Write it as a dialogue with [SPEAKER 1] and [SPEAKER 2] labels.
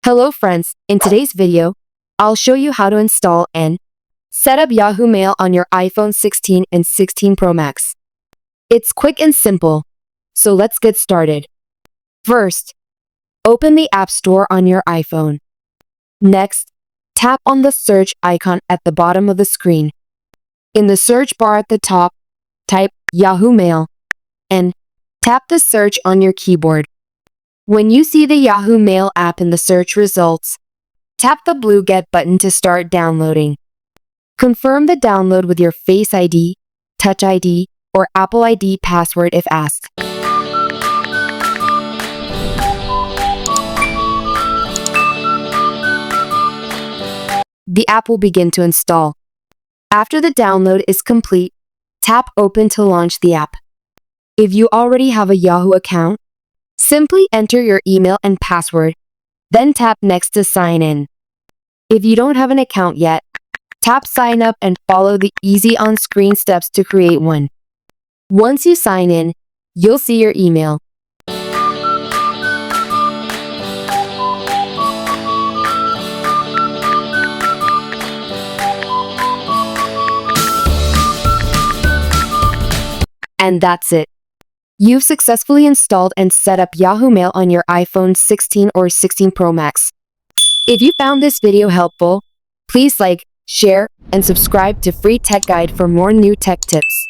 [SPEAKER 1] Hello friends, in today's video, I'll show you how to install and set up Yahoo Mail on your iPhone 16 and 16 Pro Max. It's quick and simple, so let's get started. First, open the App Store on your iPhone. Next, tap on the search icon at the bottom of the screen. In the search bar at the top, type Yahoo Mail and tap the search on your keyboard. When you see the Yahoo Mail app in the search results, tap the blue Get button to start downloading. Confirm the download with your Face ID, Touch ID, or Apple ID password if asked. The app will begin to install. After the download is complete, tap Open to launch the app. If you already have a Yahoo account, simply enter your email and password, then tap Next to sign in. If you don't have an account yet, tap Sign Up and follow the easy on-screen steps to create one. Once you sign in, you'll see your email. And that's it. You've successfully installed and set up Yahoo Mail on your iPhone 16 or 16 Pro Max. If you found this video helpful, please like, share, and subscribe to Free Tech Guide for more new tech tips.